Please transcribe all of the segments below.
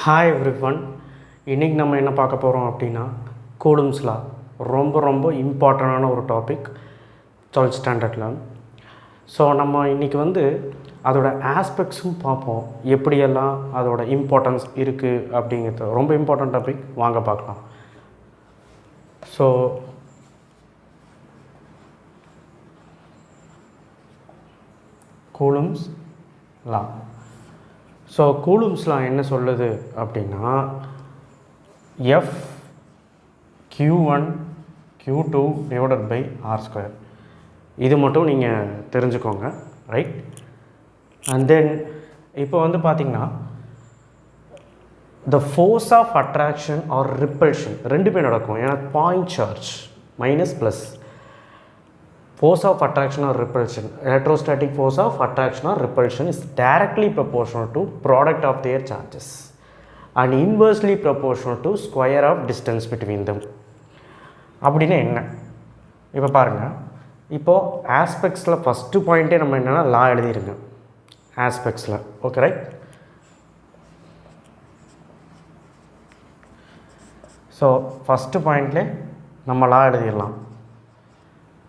Hi everyone. இன்றைக்கி நம்ம என்ன பார்க்க போகிறோம் அப்படின்னா கூலும்ஸ் லா. ரொம்ப இம்பார்ட்டண்டான ஒரு டாபிக் 12th ஸ்டாண்டர்டில். ஸோ நம்ம இன்றைக்கி அதோட ஆஸ்பெக்ட்ஸும் பார்ப்போம், எப்படியெல்லாம் அதோட இம்பார்ட்டன்ஸ் இருக்குது அப்படிங்கிறது. ரொம்ப இம்பார்ட்டன்ட் டாபிக், வாங்க பார்க்கலாம். ஸோ கூலும்ஸ் லா. ஸோ கூலும்ஸ் லா என்ன சொல்லுது அப்படின்னா, F Q1 Q2 divided by R². இது மட்டும் நீங்கள் தெரிஞ்சுக்கோங்க, ரைட்? அண்ட் தென் இப்போ பார்த்திங்கன்னா the force of attraction or repulsion ரெண்டுமே நடக்கும். ஏன்னா point charge minus plus. Force of attraction or repulsion, electrostatic force of attraction or repulsion is directly proportional to product of their charges and inversely proportional to square of distance between them. அப்படின்னா என்ன? இப்போ பாருங்கள், இப்போது ஆஸ்பெக்ட்ஸில் first பாயிண்ட்டே நம்ம என்னென்னா law எழுதிருங்க ஆஸ்பெக்ட்ஸில். Okay, right? ஸோ ஃபஸ்ட்டு பாயிண்ட்லேயே நம்ம லா எழுதிடலாம்.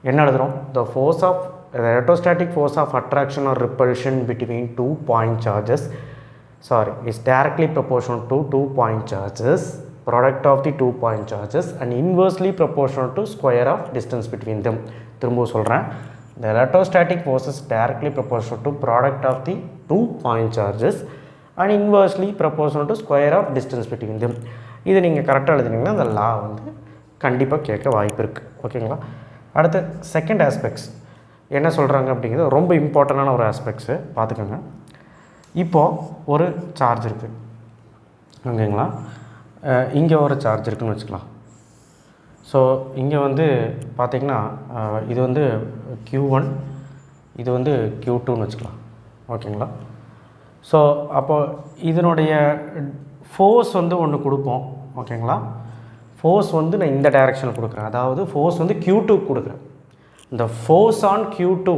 என்ன எழுதுகிறோம்? the electrostatic force of attraction or repulsion between 2 point charges is directly proportional to 2 point charges, product of the 2 point charges and inversely proportional to square of distance between them. திரும்ப சொல்கிறேன், the electrostatic force is directly proportional to product of the 2 point charges and inversely proportional to square of distance between them. இது நீங்கள் கரெக்டாக எழுதினீங்கன்னா அந்த லா கண்டிப்பாக கேட்க வாய்ப்பு இருக்குது. ஓகேங்களா? அடுத்து செகண்ட் ஆஸ்பெக்ட்ஸ் என்ன சொல்கிறாங்க அப்படிங்கிறது ரொம்ப இம்பார்ட்டண்டான ஒரு ஆஸ்பெக்ட்ஸு, பார்த்துக்கோங்க. இப்போது ஒரு சார்ஜ் இருக்குது, ஓகேங்களா? இங்கே ஒரு சார்ஜ் இருக்குதுன்னு வச்சுக்கலாம். ஸோ இங்கே பார்த்திங்கன்னா இது Q1, இது Q2ன்னு வச்சுக்கலாம். ஓகேங்களா? ஸோ அப்போது இதனுடைய ஃபோர்ஸ் ஒன்று கொடுப்போம். ஓகேங்களா? ஃபோர்ஸ் நான் இந்த டைரெக்ஷனில் கொடுக்குறேன், அதாவது ஃபோர்ஸ் Q2 கொடுக்குறேன். இந்த force on Q2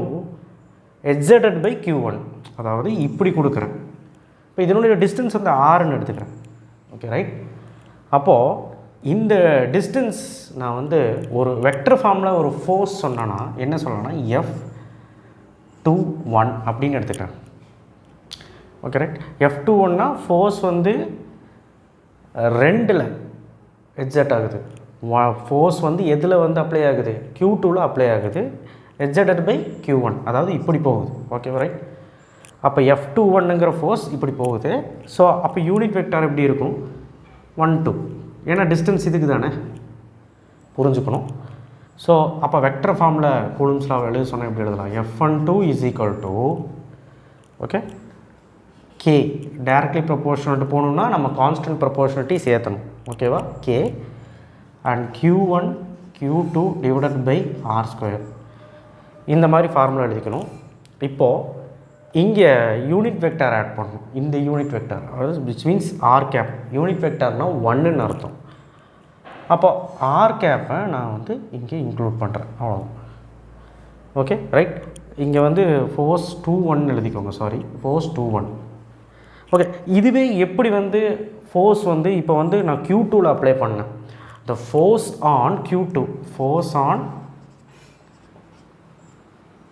exerted by Q1, அதாவது இப்படி கொடுக்குறேன். இப்போ இதனுடைய டிஸ்டன்ஸ் Rன்னு எடுத்துக்கிறேன். Okay, right? அப்போது இந்த டிஸ்டன்ஸ் நான் ஒரு வெக்டர் ஃபார்மில் ஒரு ஃபோர்ஸ் சொன்னேன்னா என்ன சொல்லணும்னா F21 அப்படின்னு எடுத்துக்கிறேன். Okay, right? F21னா ஃபோர்ஸ் ரெண்டில் எக்ஸர்ட் ஆகுது. ஃபோர்ஸ் எதில் அப்ளை ஆகுது? Q2ல் அப்ளை ஆகுது, எக்ஸர்டட் பை Q1, அதாவது இப்படி போகுது. Okay, right? அப்போ F21ங்கிற ஃபோர்ஸ் இப்படி போகுது. ஸோ அப்போ யூனிட் வெக்டார் எப்படி இருக்கும்? 1 2, ஏன்னா டிஸ்டன்ஸ் இதுக்கு தானே, புரிஞ்சுக்கணும். ஸோ அப்போ வெக்டர் ஃபார்மில் கூலும்ஸ் லா எழுத சொன்னால் எப்படி எழுதலாம்? F12 is equal to okay K directly proportional போகணுன்னா நம்ம கான்ஸ்டன்ட் ப்ரொபோர்ஷனலிட்டி சேர்த்தணும். ஓகேவா? K and Q1 Q2 divided by R². இந்த மாதிரி ஃபார்முலா எழுதிக்கணும். இப்போது இங்கே யூனிட் வெக்டார் ஆட் பண்ணணும். இந்த யூனிட் வெக்டார், அதாவது விச் மீன்ஸ் R². யூனிட் வெக்டார்னால் 1ன்னு அர்த்தம். அப்போ R² நான் இங்கே இன்க்ளூட் பண்ணுறேன், அவ்வளோதான். Okay, right? இங்கே ஃபோர்ஸ் 21 எழுதிக்கோங்க. Sorry, force 21. ஓகே, இதுவே எப்படி ஃபோர்ஸ் இப்போ நான் Q2ல் அப்ளை பண்ணேன். The force on Q2, force on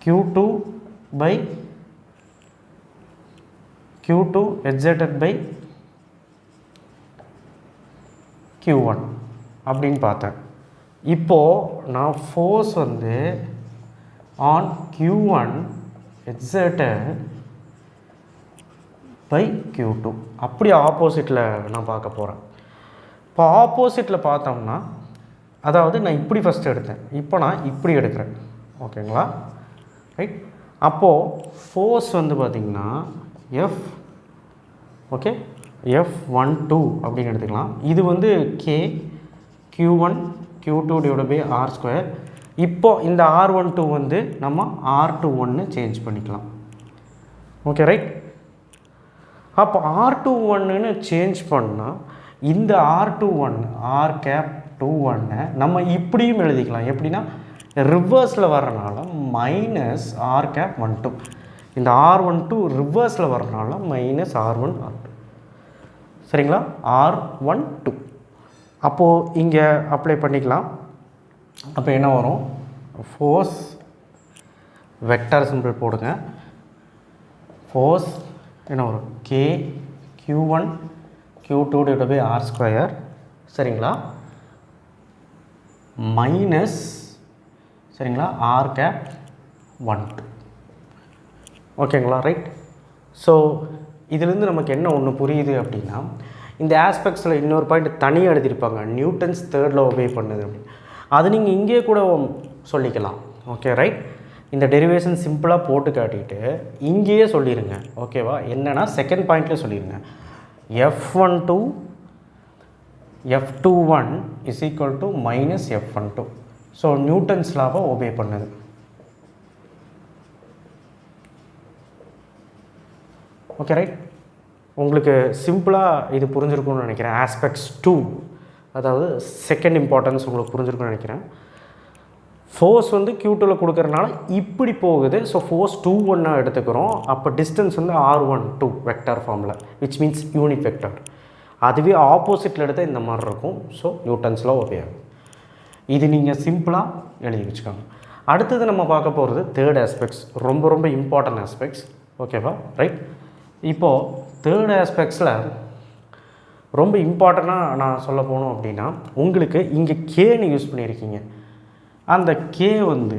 Q2 by Q2 exerted by Q1 அப்படின்னு பார்த்தேன். இப்போது நான் force on Q1 exerted by Q2 அப்படி ஆப்போசிட்டில் நான் பார்க்க போகிறேன். இப்போ ஆப்போசிட்டில் பார்த்தோம்னா, அதாவது நான் இப்படி ஃபஸ்ட்டு எடுத்தேன், இப்போ நான் இப்படி எடுக்கிறேன். ஓகேங்களா? ரைட்? அப்போது ஃபோர்ஸ் பார்த்திங்கன்னா F12 அப்படின்னு எடுத்துக்கலாம். இது K Q1 Q2 divide by R². இப்போது இந்த R12 நம்ம R21 சேஞ்ச் பண்ணிக்கலாம். Okay, right? அப்போ R21ன்னு சேஞ்ச் பண்ணால் இந்த R21 நம்ம இப்படியும் எழுதிக்கலாம். எப்படின்னா ரிவர்ஸில் வர்றனால -R²12. இந்த R12 ரிவர்ஸில் வர்றனால -R1 R2. சரிங்களா, R12. அப்போது இங்கே அப்ளை பண்ணிக்கலாம். அப்போ என்ன வரும், ஃபோர்ஸ் வெக்டார் சிம்பிள் போடுங்க. ஃபோர்ஸ் என்ன வரும், K Q1 Q2/R², சரிங்களா, மைனஸ் சரிங்களா R12. ஓகேங்களா, ரைட். ஸோ இதுலேருந்து நமக்கு என்ன ஒன்று புரியுது அப்படின்னா, இந்த ஆஸ்பெக்ட்ஸில் இன்னொரு பாயிண்ட் தனியாக எழுதியிருப்பாங்க, நியூட்டன்ஸ் தேர்டில் ஒபே பண்ணுது அப்படின்னு. அது நீங்கள் இங்கே கூட சொல்லிக்கலாம். Okay, right. இந்த டெரிவேஷன் சிம்பிளாக போட்டு காட்டிட்டு இங்கேயே சொல்லிடுங்க. ஓகேவா, என்னென்னா செகண்ட் பாயிண்ட்லேயே சொல்லிடுங்க, F12 F21 is equal to minus F12. So Newton's லாவை ஒபே பண்ணுது. Okay, right. உங்களுக்கு சிம்பிளாக இது புரிஞ்சிருக்கும்னு நினைக்கிறேன். ஆஸ்பெக்ட்ஸ் 2, அதாவது செகண்ட் இம்பார்ட்டன்ஸ் உங்களுக்கு புரிஞ்சிருக்கும்னு நினைக்கிறேன். ஃபோர்ஸ் வந்து Q2வில் கொடுக்கறதுனால இப்படி போகுது. ஸோ ஃபோர்ஸ் 2-1 எடுத்துக்கிறோம். அப்போ டிஸ்டன்ஸ் வந்து R12 வெக்டார் ஃபார்மில், விச் மீன்ஸ் யூனிட் வெக்டார். அதுவே ஆப்போசிட்டில் எடுத்தால் இந்த மாதிரி இருக்கும். ஸோ நியூட்டன்ஸில் ஒபே ஆகும். இது நீங்கள் சிம்பிளாக எழுதி வச்சுக்கோங்க. அடுத்தது நம்ம பார்க்க போகிறது தேர்ட் ஆஸ்பெக்ட்ஸ், ரொம்ப ரொம்ப இம்பார்ட்டன்ட் ஆஸ்பெக்ட்ஸ். ஓகேவா, ரைட். இப்போது தேர்ட் ஆஸ்பெக்ட்ஸில் ரொம்ப இம்பார்ட்டண்ட்டாக நான் சொல்ல போனோம் அப்படின்னா, உங்களுக்கு இங்கே கேன்னு யூஸ் பண்ணியிருக்கீங்க. அந்த கே வந்து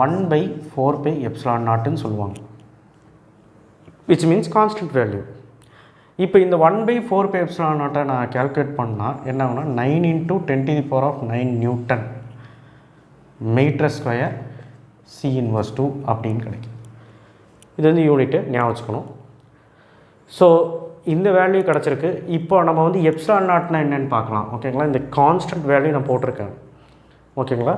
1/4πε0ன்னு சொல்லுவாங்க, விச் மீன்ஸ் கான்ஸ்டன்ட் வேல்யூ. இப்போ இந்த 1/4πε0 நான் கேல்குலேட் பண்ணால் என்ன ஆகுனா 9 × 10⁻⁹ நியூட்டன் மீட்டர் ஸ்கொயர் C−2 அப்படின்னு கிடைக்கும். இது வந்து யூனிட்டு ஞாபகம் வச்சுக்கணும். ஸோ இந்த வேல்யூ கிடச்சிருக்கு. இப்போ நம்ம வந்து ε0னா என்னென்னு பார்க்கலாம். ஓகேங்களா, இந்த கான்ஸ்டன்ட் வேல்யூ நான் போட்டிருக்கேன். ஓகேங்களா,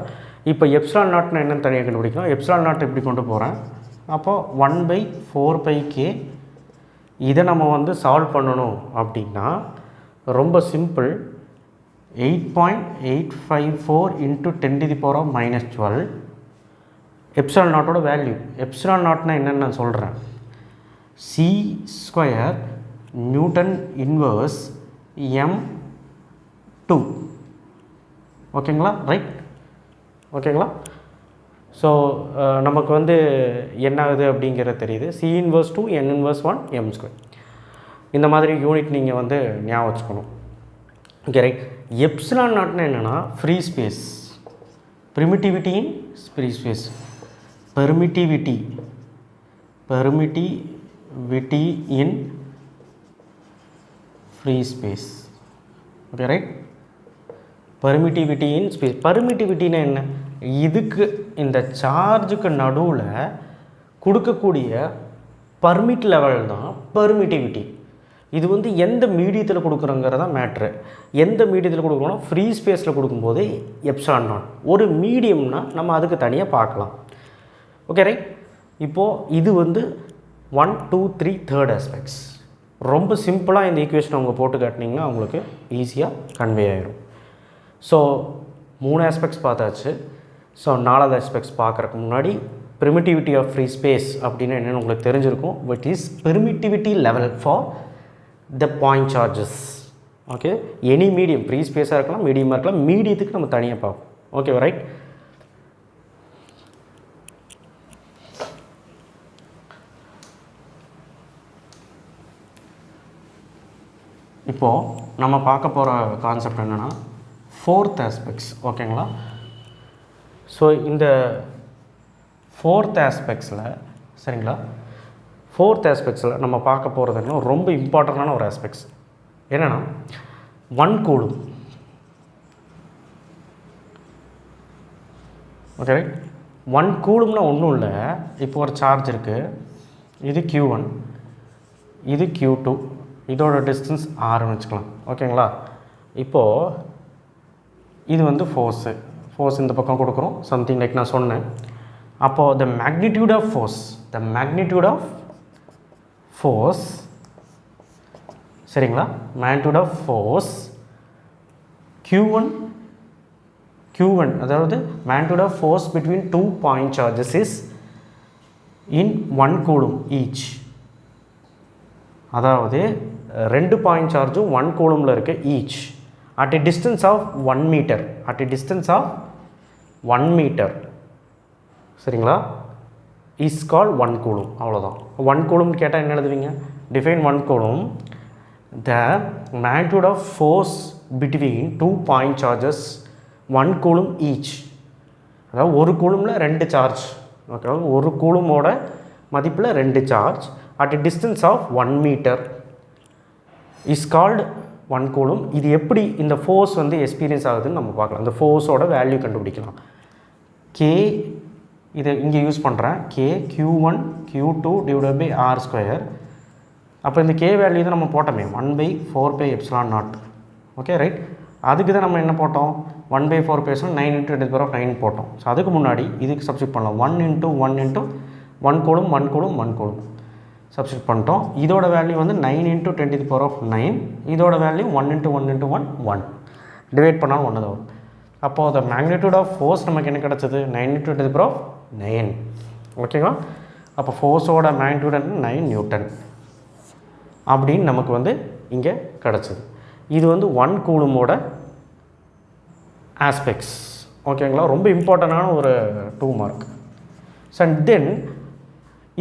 இப்போ ε0னா என்னென்னு தனியாக கண்டுபிடிக்கலாம். ε0 எப்படி கொண்டு போகிறேன், அப்போது 1/4πk. இதை நம்ம வந்து சால்வ் பண்ணணும் அப்படின்னா ரொம்ப சிம்பிள். 8.854 × 10⁻⁻12 ε0ஓட வேல்யூ. ε0னா என்னென்னு நான் சொல்கிறேன், C² நியூட்டன் இன்வர்ஸ் m2. ஓகேங்களா, ரைட். ஓகேங்களா, ஸோ நமக்கு வந்து என்ன ஆகுது அப்படிங்கிறது தெரியுது. C−2 n−1 m². இந்த மாதிரி யூனிட் நீங்கள் வந்து ஞாபகம் வச்சுக்கணும். Okay, right. ε0னா என்னென்னா free space, permittivity in free space, permittivity in free space. Okay, right. Permittivity in space. பெர்மிட்டிவிட்டினா என்ன, இதுக்கு இந்த சார்ஜுக்கு நடுவில் கொடுக்கக்கூடிய பர்மிட் லெவல் தான் பெர்மிட்டிவிட்டி. இது வந்து எந்த மீடியத்தில் கொடுக்குறோங்கிறதா மேட்ரு. எந்த மீடியத்தில் கொடுக்குறோன்னா ஃப்ரீ ஸ்பேஸில் கொடுக்கும்போது ε0. ஒரு மீடியம்னா நம்ம அதுக்கு தனியாக பார்க்கலாம். Okay, right. இப்போது இது வந்து 1, 2, 3 தேர்ட் ஆஸ்பெக்ட்ஸ். ரொம்ப சிம்பிளாக இந்த ஈக்குவேஷன் அவங்க போட்டு காட்டினீங்கன்னா அவங்களுக்கு ஈஸியாக கன்வே ஆகிடும். ஸோ 3 ஆஸ்பெக்ட்ஸ் பார்த்தாச்சு. ஸோ 4வது ஆஸ்பெக்ட்ஸ் பார்க்குறதுக்கு முன்னாடி பெர்மிட்டிவிட்டி ஆஃப் ஃப்ரீ ஸ்பேஸ் அப்படின்னா என்னென்னு உங்களுக்கு தெரிஞ்சிருக்கும். Which is permittivity level for the point charges. Okay, any medium, free ஸ்பேஸாக இருக்கலாம், மீடியமாக இருக்கலாம். மீடியத்துக்கு நம்ம தனியாக பார்ப்போம். Okay, right. இப்போது நம்ம பார்க்க போகிற கான்செப்ட் என்னென்னா ஃபோர்த் ஆஸ்பெக்ட்ஸ். ஓகேங்களா, ஸோ இந்த ஃபோர்த் ஆஸ்பெக்ட்ஸில் சரிங்களா, ஃபோர்த் ஆஸ்பெக்ட்ஸில் நம்ம பார்க்க போகிறதுன்னா ரொம்ப இம்பார்ட்டண்டான ஒரு ஆஸ்பெக்ட்ஸ் என்னென்னா 1 கூலும். Okay, right. 1 கூலும்னா ஒன்றும் இல்லை. இப்போ ஒரு சார்ஜ் இருக்குது, இது Q1, இது Q2, இதோட டிஸ்டன்ஸ் Rன்னு வச்சுக்கலாம். ஓகேங்களா, இப்போது இது வந்து ஃபோர்ஸு. ஃபோர்ஸ் இந்த பக்கம் கொடுக்குறோம், சம்திங் லைக் நான் சொன்னேன். அப்போது த மேக்னிடியூட் ஆஃப் ஃபோர்ஸ் சரிங்களா, மேக்னிடியூட் ஆஃப் ஃபோர்ஸ் Q1 அதாவது magnitude of force between 2 point charges is in 1 coulomb each. அதாவது 2 பாயிண்ட் சார்ஜும் 1 கூலமில் இருக்குது each at a distance of 1 meter, at a distance of 1 meter, சரிங்களா, is called 1 coulomb. அவ்வளோதான். 1 coulomb கேட்டால் என்ன எழுதுவீங்க? Define 1 coulomb, the magnitude of force between 2 point charges 1 coulomb each. அதாவது ஒரு கூலுமில் 2 சார்ஜ். ஓகே, ஒரு கூலுமோட மதிப்பில் 2 charge at a distance of 1 meter is called 1 coulomb. இது எப்படி இந்த ஃபோர்ஸ் வந்து எக்ஸ்பீரியன்ஸ் ஆகுதுன்னு நம்ம பார்க்கலாம். இந்த ஃபோர்ஸோட வேல்யூ கண்டுபிடிக்கலாம். கே இதை இங்கே யூஸ் பண்ணுறேன். K Q1 Q2 divided by R square. அப்போ இந்த கே வேல்யூ தான் நம்ம போட்டோமே 1/4πε0. Okay right. அதுக்கு தான் நம்ம என்ன போட்டோம்? 1/4πε 9 × 10⁹ போட்டோம். ஸோ அதுக்கு முன்னாடி இதுக்கு சப்ஸ்டிட் பண்ணலாம். 1 × 1 × 1 coulomb 1 coulomb 1 coulomb சப்ஸ்டிட் பண்ணிட்டோம். இதோட வேல்யூ வந்து 9 × 10⁹ இதோட வேல்யூ 1 × 1 × 1 1 டிவைட் பண்ணாலும் 1 தான் வரும். அப்போது த மேக்னிடியூட் ஆஃப் ஃபோர்ஸ் நமக்கு என்ன கிடச்சிது? 9 × 10⁹. ஓகேவா? அப்போ ஃபோர்ஸோட மேக்னிடியூட் 9 நியூட்டன் அப்படின்னு நமக்கு வந்து இங்கே கிடச்சிது. இது வந்து 1 கூலுமோட ஆஸ்பெக்ட்ஸ். ஓகேங்களா? ரொம்ப இம்பார்ட்டண்டான ஒரு 2 மார்க். அண்ட் தென்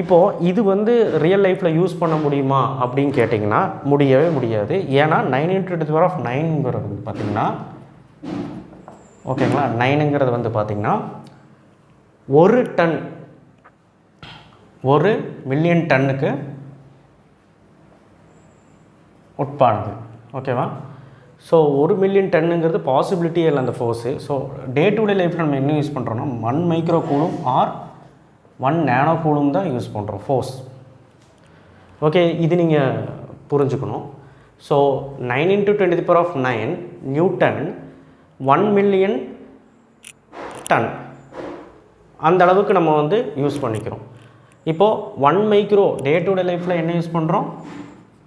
இப்போது இது வந்து ரியல் லைஃப்பில் யூஸ் பண்ண முடியுமா அப்படின்னு கேட்டிங்கன்னா முடியவே முடியாது. ஏன்னா 9 × 10⁹ வந்து பார்த்திங்கன்னா, ஓகேங்களா, 9ங்கிறது வந்து பார்த்திங்கன்னா 1 டன், 1 மில்லியன் டன்னுக்கு உட்பானது. ஓகேவா? ஸோ 1 மில்லியன் டன்னுங்கிறது பாசிபிலிட்டியே இல்லை அந்த force. So day to day லைஃப்பில் நம்ம என்ன யூஸ் பண்ணுறோன்னா 1 micro coulomb or 1 nano coulomb தான் யூஸ் பண்ணுறோம் ஃபோர்ஸ். ஓகே, இது நீங்கள் புரிஞ்சுக்கணும். ஸோ 9 × 10⁹ நியூட்டன் 1 மில்லியன் டன் அந்த அளவுக்கு நம்ம வந்து யூஸ் பண்ணிக்கிறோம். இப்போது 1 மைக்ரோ டே டு டே லைஃப்பில் என்ன யூஸ் பண்ணுறோம்?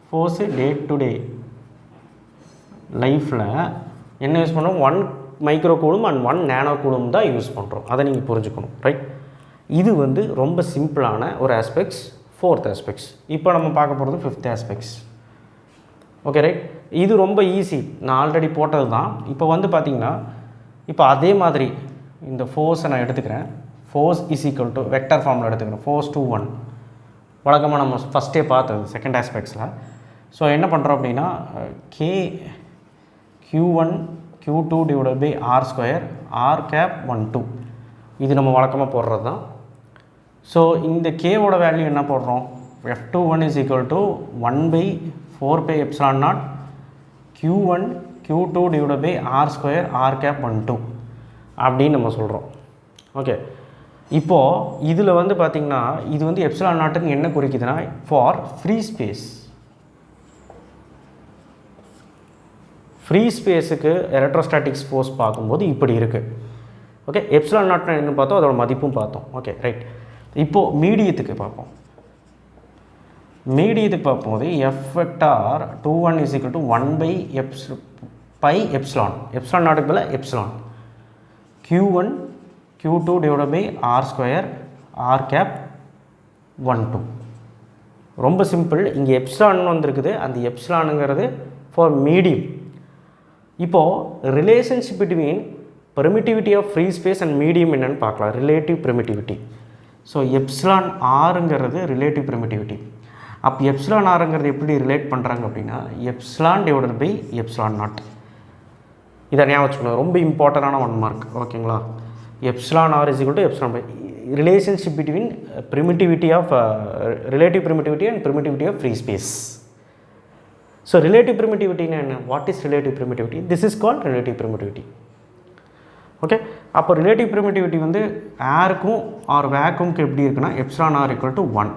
ஃபோர்ஸு டே டு டே லைஃப்பில் என்ன யூஸ் பண்ணுறோம்? 1 micro coulomb and 1 nano coulomb தான் யூஸ் பண்ணுறோம். அதை நீங்கள் புரிஞ்சுக்கணும். ரைட். இது வந்து ரொம்ப சிம்பிளான ஒரு ஆஸ்பெக்ட்ஸ், 4th ஆஸ்பெக்ட்ஸ். இப்போ நம்ம பார்க்க போகிறது 5th ஆஸ்பெக்ட்ஸ். Okay right. இது ரொம்ப ஈஸி, நான் ஆல்ரெடி போட்டது தான். இப்போ வந்து பார்த்திங்கன்னா, இப்போ அதே மாதிரி இந்த ஃபோர்ஸை நான் எடுத்துக்கிறேன். Force is equal to vector ஃபார்மில் எடுத்துக்கிறேன். ஃபோர்ஸ் 2 1 வழக்கமாக நம்ம ஃபஸ்ட்டே பார்த்தது 2nd ஆஸ்பெக்ட்ஸில். ஸோ என்ன பண்ணுறோம் அப்படின்னா, K Q1 Q2 divided by R square R cap 1 2 இது நம்ம வழக்கமாக போடுறது தான். ஸோ இந்த கேவோட வேல்யூ என்ன போடுறோம்? F21 is equal to 1/4πε0 Q1 Q2 divided by R square R cap 1 2 அப்படின்னு நம்ம சொல்கிறோம். ஓகே, இப்போது இதில் வந்து பார்த்திங்கன்னா இது வந்து ε0க்கு என்ன குறிக்குதுன்னா ஃபார் ஃப்ரீ ஸ்பேஸ். ஃப்ரீ ஸ்பேஸுக்கு எலக்ட்ரோஸ்டாட்டிக்ஸ் ஃபோர்ஸ் பார்க்கும்போது இப்படி இருக்குது. ஓகே, ε0 என்ன பார்த்தோம், அதோட மதிப்பும் பார்த்தோம். Okay right. இப்போது மீடியத்துக்கு பார்ப்போம். மீடியத்துக்கு பார்க்கும்போது F vector 21 is equal to 1/πε. ε0க்கு பதில் epsilon Q1 Q2 divided by R square R cap 1 2. ரொம்ப சிம்பிள். இங்கே எப்சிலான் வந்துருக்குது. அந்த எப்சிலானுங்கிறது ஃபார் மீடியம். இப்போது relationship between permittivity of free space and medium என்னென்னு பார்க்கலாம். Relative permittivity. ஸோ எப்சிலான் ஆருங்கிறது ரிலேட்டிவ் பெர்மிட்டிவிட்டி. அப்போ எப்சிலான் ஆருங்கிறது எப்படி ரிலேட் பண்ணுறாங்க அப்படின்னா எப்சிலான் டிவைடட் பை ε0. இதை ஞாபகம் வச்சுக்கணும், ரொம்ப இம்பார்ட்டண்டான 1 மார்க். ஓகேங்களா? Epsilon R is equal to epsilon by relationship between permittivity of relative permittivity and permittivity of free space. So relative பெர்மிட்டிவிட்டினா என்ன? What is relative permittivity? This is called relative permittivity. Okay, அப்போ relative permittivity வந்து ஏருக்கும் R வேக்கும்க்கு எப்படி இருக்குன்னா εr equal to 1.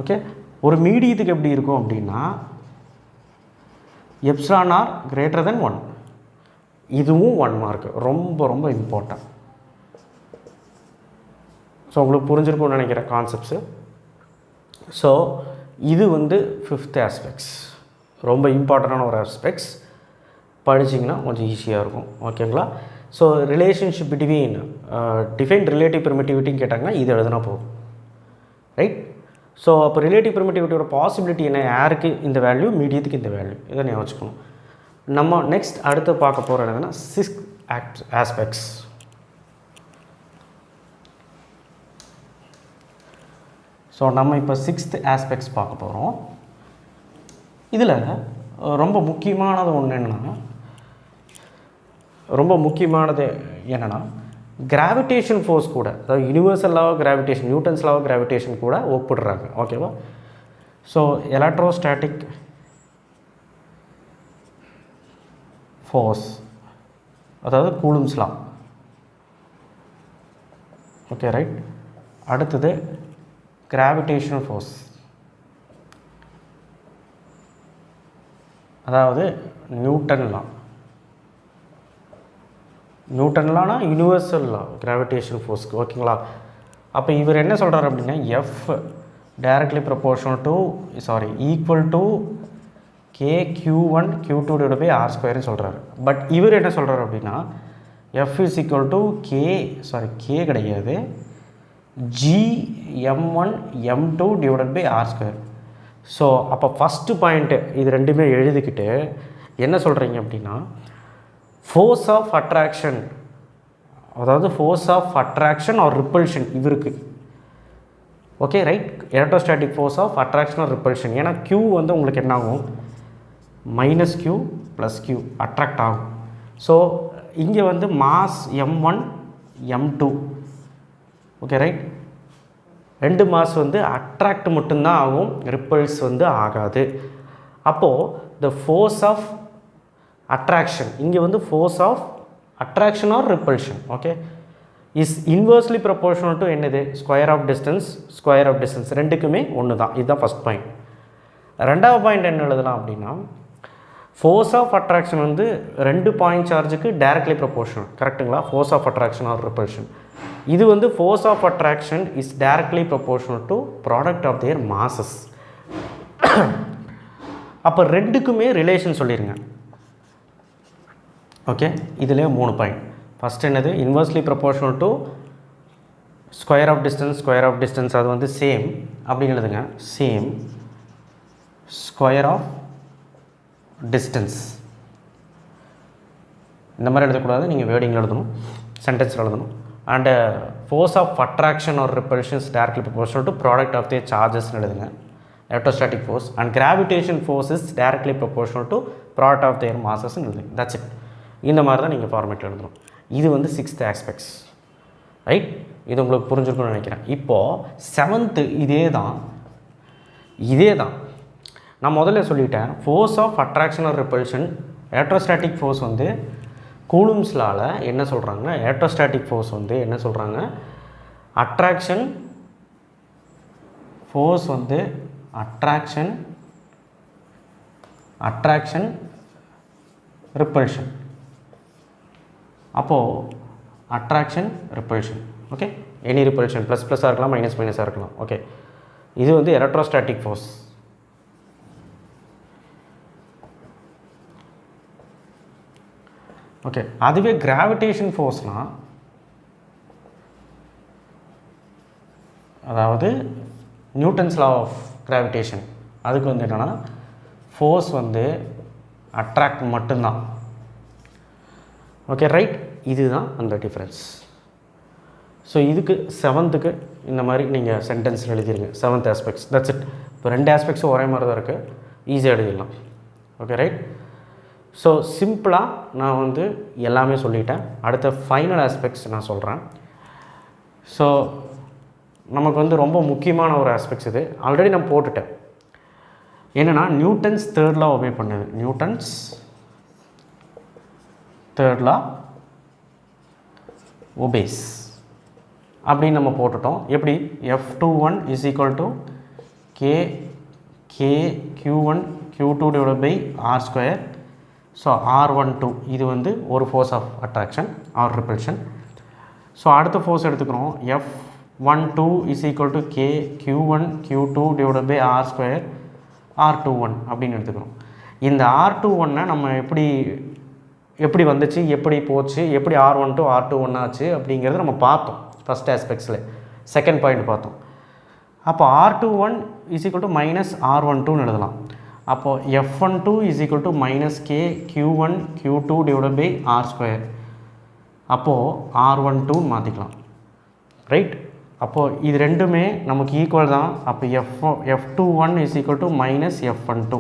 Okay, ஒரு மீடியத்துக்கு எப்படி இருக்கும் அப்படின்னா εr கிரேட்டர் தென் 1. இதுவும் 1 மார்க், ரொம்ப ரொம்ப இம்பார்ட்டன்ட். ஸோ உங்களுக்கு புரிஞ்சிருக்கும்னு நினைக்கிறேன் கான்செப்ட்ஸு. ஸோ இது வந்து 5th ஆஸ்பெக்ட்ஸ், ரொம்ப இம்பார்ட்டண்டான ஒரு ஆஸ்பெக்ட்ஸ். படிச்சிங்கன்னா கொஞ்சம் ஈஸியாக இருக்கும். ஓகேங்களா? So relationship between define relative பெர்மிட்டிவிட்டின்னு கேட்டாங்கன்னா இது எழுதுனா போதும். ரைட். ஸோ அப்போ ரிலேட்டிவ் பெர்மிட்டிவிட்டியோட பாசிபிலிட்டி என்ன, ஏருக்கு இந்த வேல்யூ, மீடியத்துக்கு இந்த வேல்யூ, இதை நீங்கள் வச்சுக்கணும். நம்ம நெக்ஸ்ட் அடுத்து பார்க்க போகிற என்னதுன்னா 6 ஆஸ்பெக்ட்ஸ். ஸோ நம்ம இப்போ 6th ஆஸ்பெக்ட்ஸ் பார்க்க போகிறோம். இதில் ரொம்ப முக்கியமானது ஒன்று என்னென்னா கிராவிடேஷன் ஃபோர்ஸ் கூட, அதாவது universal law of gravitation, Newton's law of gravitation கூட ஒப்பிடுறாங்க. ஓகேவா? ஸோ எலக்ட்ரோஸ்டாட்டிக் ஃபோர்ஸ், அதாவது கூலும்ஸ் லா. Okay right. அடுத்தது கிராவிடேஷனல் ஃபோர்ஸ், அதாவது நியூட்டன் லா. நியூட்டன் லானா யூனிவர்சல் லா கிராவிடேஷன் ஃபோர்ஸ்க்கு. ஓகேங்களா? அப்போ இவர் என்ன சொல்கிறார் அப்படின்னா F directly proportional to equal to K Q1 Q2 divide by R ஸ்கொயர்னு சொல்கிறாரு. பட் இவர் என்ன சொல்கிறார் அப்படின்னா F is equal to K கிடையாது, G M1 M2 divide by R square. So அப்போ ஃபஸ்ட்டு பாயிண்ட்டு இது ரெண்டுமே எழுதிக்கிட்டு என்ன சொல்கிறீங்க அப்படின்னா ஃபோர்ஸ் ஆஃப் அட்ராக்ஷன், அதாவது force of attraction or repulsion இவருக்கு. Okay right. Electrostatic force of attraction or repulsion. ஏன்னா Q வந்து உங்களுக்கு என்ன ஆகும், -Q + Q அட்ராக்ட் ஆகும். ஸோ இங்கே வந்து mass M1 M2. Okay right. 2 mass வந்து அட்ராக்ட் மட்டும்தான் ஆகும், ரிப்பல்ஸ் வந்து ஆகாது. அப்போது த ஃபோர்ஸ் ஆஃப் அட்ராக்ஷன், இங்கே வந்து force of attraction or repulsion okay is inversely proportional to என்னது, ஸ்கொயர் ஆஃப் டிஸ்டன்ஸ் ரெண்டுக்குமே ஒன்று தான். இதுதான் ஃபஸ்ட் பாயிண்ட். ரெண்டாவது பாயிண்ட் என்ன எழுதலாம் அப்படின்னா ஃபோர்ஸ் ஆஃப் அட்ராக்ஷன் வந்து 2 பாயிண்ட் சார்ஜுக்கு டைரக்ட்லி ப்ரொபோர்ஷனல். கரெக்டுங்களா? Force of attraction or repulsion. இது வந்து force of attraction is directly proportional to product of their masses. அப்போ ரெண்டுக்குமே ரிலேஷன் சொல்லிடுங்க. ஓகே, இதிலே 3 பாயிண்ட். ஃபஸ்ட் என்னது, inversely proportional to square of distance அது வந்து சேம் அப்படின்னு எழுதுங்க. சேம் ஸ்கொயர் ஆஃப் டிஸ்டன்ஸ் இந்த மாதிரி எழுதக்கூடாது, நீங்கள் வேர்டிங்கில் எழுதணும், சென்டென்ஸில் எழுதணும். And force of attraction or repulsions directly proportional to product of their சார்ஜஸ்ன்னு எழுதுங்க, electrostatic force. And gravitation force is directly proportional to product of their மாசஸ்ன்னு எழுதுங்க. That's it. இந்த மாதிரி தான் நீங்கள் ஃபார்மேட்டில் எழுதணும். இது வந்து 6th ஆஸ்பெக்ட்ஸ் ரைட். இது உங்களுக்கு புரிஞ்சிருக்குன்னு நினைக்கிறேன். இப்போது 7th இதே தான் நான் முதல்ல சொல்லிட்டேன். Force of attraction or repulsion, electrostatic force வந்து கூலும்ஸ் லால என்ன சொல்கிறாங்கன்னா, எலக்ட்ரோஸ்டாட்டிக் ஃபோர்ஸ் வந்து என்ன சொல்கிறாங்க, அட்ராக்ஷன் ஃபோர்ஸ் வந்து அட்ராக்ஷன் ரிப்பல்ஷன். அப்போது attraction repulsion okay, any repulsion ++ஆக இருக்கலாம், -−ஆக இருக்கலாம். ஓகே, இது வந்து எலக்ட்ரோஸ்டாட்டிக் ஃபோர்ஸ். ஓகே, அதுவே கிராவிடேஷன் ஃபோர்ஸ்னால், அதாவது நியூட்டன்ஸ் லா ஆஃப் கிராவிடேஷன், அதுக்கு வந்து என்னென்னா ஃபோர்ஸ் வந்து அட்ராக்ட் மட்டும்தான். Okay right. இதுதான் அந்த டிஃப்ரென்ஸ். ஸோ இதுக்கு 7th இந்த மாதிரி நீங்கள் சென்டென்ஸில் எழுதிடுங்க. 7th aspects, that's it. இப்போ 2 ஆஸ்பெக்ட்ஸும் ஒரே மாதிரி தான் இருக்குது, ஈஸியாக எழுதிடலாம். Okay right. ஸோ சிம்பிளாக நான் வந்து எல்லாமே சொல்லிட்டேன். அடுத்த ஃபைனல் ஆஸ்பெக்ட்ஸ் நான் சொல்கிறேன். ஸோ நமக்கு வந்து ரொம்ப முக்கியமான ஒரு ஆஸ்பெக்ட்ஸ் இது. ஆல்ரெடி நான் போட்டுட்டேன். என்னென்னா நியூட்டன்ஸ் 3rd லா ஒபே பண்ணுது. நியூட்டன்ஸ் 3rd லா ஒபேஸ் அப்படின்னு நம்ம போட்டுட்டோம். எப்படி, F21 is equal to K Q1 Q2 divide by R square. So R12 இது வந்து ஒரு force of attraction or repulsion. So அடுத்த ஃபோர்ஸ் எடுத்துக்கிறோம். F12 is equal to K Q1 Q2 divide by R square R21 அப்படின்னு எடுத்துக்கிறோம். இந்த R21 நம்ம எப்படி வந்துச்சு, எப்படி போச்சு, எப்படி R1 to R21 ஆச்சு அப்படிங்கிறத நம்ம பார்த்தோம் ஃபஸ்ட் ஆஸ்பெக்ட்ஸில். செகண்ட் பாயிண்ட் பார்த்தோம். அப்போ R21 is equal to minus R12ன்னு எழுதலாம். அப்போது F12 is equal to minus K Q1 Q2 divided by R2. அப்போது R12 மாற்றிக்கலாம், ரைட். அப்போது இது ரெண்டுமே நமக்கு ஈக்குவல் தான். அப்போ F21 is equal to minus F12.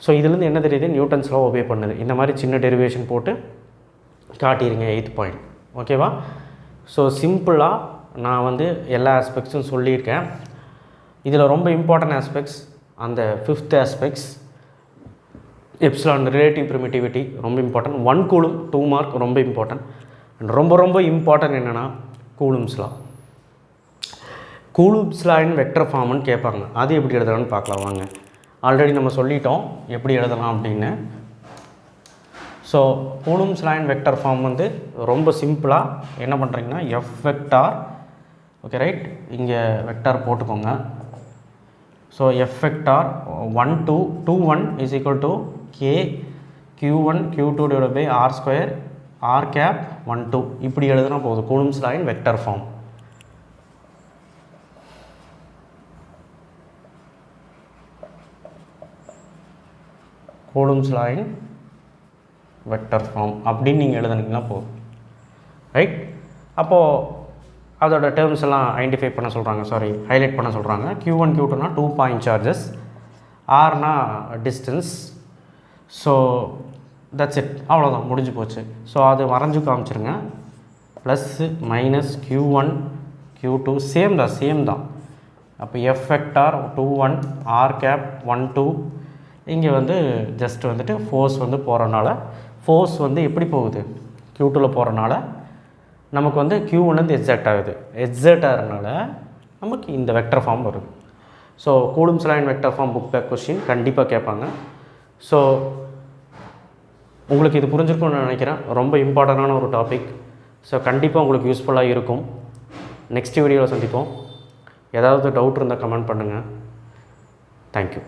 So இதுலேருந்து என்ன தெரியுது, நியூட்டன்ஸ் லா ஒபே பண்ணுது. இந்த மாதிரி சின்ன டெரிவேஷன் போட்டு காட்டிடுங்க 8th பாயிண்ட். ஓகேவா? ஸோ சிம்பிளாக நான் வந்து எல்லா ஆஸ்பெக்ட்ஸும் சொல்லியிருக்கேன். இதில் ரொம்ப இம்பார்ட்டன்ட் ஆஸ்பெக்ட்ஸ் அந்த 5th ஆஸ்பெக்ட்ஸ் எப்சிலான் ரிலேட்டிவ் ப்ரிமிட்டிவிட்டி ரொம்ப இம்பார்ட்டன்ட். 1 கூலும் 2 மார்க் ரொம்ப இம்பார்ட்டன்ட். அண்ட் ரொம்ப ரொம்ப இம்பார்ட்டன்ட் என்னென்னா Coulomb's law. Coulomb's law in vector ஃபார்ம்னு கேட்பாங்க. அது எப்படி எழுதலாம்னு பார்க்கலாம் வாங்க. ஆல்ரெடி நம்ம சொல்லிட்டோம் எப்படி எழுதலாம் அப்படின்னு. So Coulomb's law in vector form வந்து ரொம்ப சிம்பிளாக என்ன பண்ணுறீங்கன்னா F வெக்டார், ஓகே ரைட், இங்கே வெக்டார் போட்டுக்கோங்க. So F vector 21 is equal to K Q1 Q2 divide by R2 R cap 12 இப்படி எழுதுனா போதும். Coulomb's law in vector form. Coulomb's law in vector form அப்படின்னு நீங்கள் எழுதுனீங்கன்னா போதும், ரைட். அப்போது அதோட டேர்ம்ஸ் எல்லாம் ஐடென்டிஃபை பண்ண சொல்கிறாங்க, ஹைலைட் பண்ண சொல்கிறாங்க. Q1 Q2னா 2 பாயிண்ட் சார்ஜஸ், Rனா டிஸ்டன்ஸ். ஸோ தட்ஸ் இட், அவ்வளோதான், முடிஞ்சு போச்சு. ஸோ அது வரைஞ்சு காமிச்சிருங்க. Plus minus Q1 Q2 same தான். அப்போ F வெக்டார் 21 R கேப் 12. இங்கே வந்து ஜஸ்ட் வந்துட்டு ஃபோர்ஸ் வந்து போகிறனால, ஃபோர்ஸ் வந்து எப்படி போகுது Q2வில் போகிறனால நமக்கு வந்து Q1 வந்து எக்ஸாக்ட் ஆகுது. எக்ஸாக்ட் ஆகிறனால நமக்கு இந்த வெக்டர் ஃபார்ம் வருது. So Coulomb's law in vector form book back question கண்டிப்பாக கேட்பாங்க. ஸோ உங்களுக்கு இது புரிஞ்சிருக்கும்னு நினைக்கிறேன். ரொம்ப இம்பார்ட்டண்டான ஒரு டாபிக். ஸோ கண்டிப்பாக உங்களுக்கு யூஸ்ஃபுல்லாக இருக்கும். நெக்ஸ்ட் வீடியோவில் சந்திப்போம். ஏதாவது டவுட் இருந்தால் கமெண்ட் பண்ணுங்கள். தேங்க்யூ.